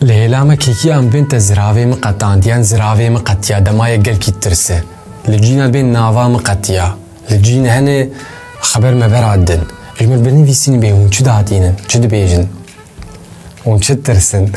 لهلامه كيكي ام بنت زراوي مقطان ديان زراوي مقطيا دمايا قل كي ترسه لجينا بين نافا مقطيا لجينا هنا خبر ما برادن اجمل بني في سين بيهم شد هاتينن شد بيجن ونشد ترسن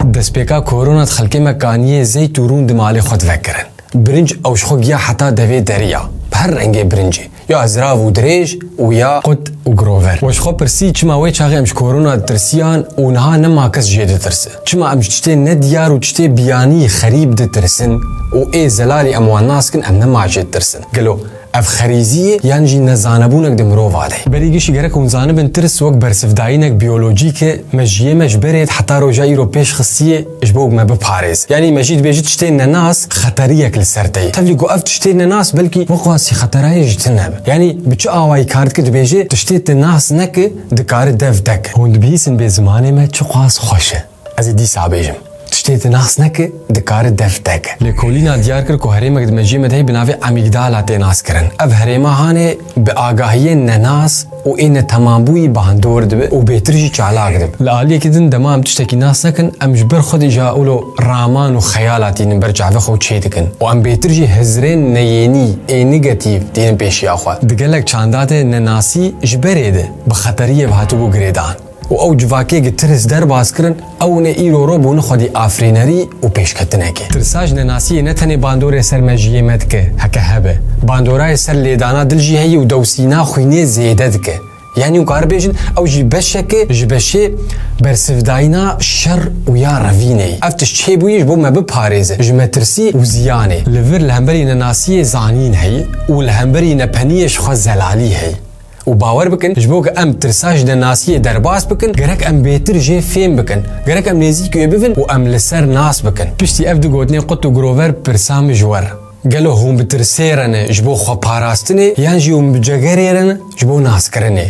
دس بيكا كورونا تخلكي مكانيه زي تورون دمالي خود فكرن برنج او شخوق يا حتى دفي دريا بهر رنگي برنجي يا زراف ودريج ويا قط وغروفر واش خو برسي چما وي چاغي امش كورونا ترسيان ونها نما كس جيد ترس چما امش تشتي نديار وتشتي بياني خريب د ترسن و اي زلالي اموان ناسكن ام نما جيد ترسن قالو اف خريزيه يانجي نزانبونك دمرو فالي بريگيش گرك اون زانبن ترس وك برسفداينك بيولوجيك مجيه مجبرت حتى روجا يوروبيش خصيه اجبوك ما بباريس يعني مجيد بيجي تشتي ناس خطريك لسرتي تفلي قو اف تشتي ناس بلكي وقواسي خطراي جتنب يعني بچ اواي كارت كد بيجي تشتي ناس نك دكار دف دك هون بيسن بزمانه ما چقاس خوشه از دي سابيجم تشتيت ناس نك دكار دفتك لكولينا ديار كر كهريمك دمجي مدهي بنافي اميغدالا تناس كرن اف هريما هاني باغاهيه ناس و ان تمامبوي باندور دب و بيترجي چالاك دب لالي كدن دمام تشتكي ناس نكن امجبر خد جاولو رامان و خيالاتي نبر جعفه خو تشيتكن و ام بيترجي هزرين نيني اي نيجاتيف دين بيشي اخو دگلك چاندات نناسي جبريده بخطريه بهاتو بو گريدان و او جواكي ترس در باز کرن او نه ایرو رو بون خودی آفرینری و پیش کتنه که ترساج نناسی نتنی باندور سر مجیه مد که هکه هبه باندورای سر لیدانا دل جی هی و دوسینا خوینه زیده که یعنی و کار بیشن او جی بشه که جبشه برسفداینا شر و یا روینه افتش چه بویش بو مبه پاريزه جمترسی و زیانه لور لهمبری نناسی زانین هی و لهمبری نپنیش خو زلالی هی و باور بکن جبوك ام ترساج دناسيه درباس بکن گرک ام بيتر جي فين بکن گرک ام نزيك يبفن و ام لسر ناس بکن پشتي اف دو گوتني قط و گروور پرسام جوار قالو هم بترسيرن جبو خو پاراستني يان جيوم بجگريرن جبو ناس کرنه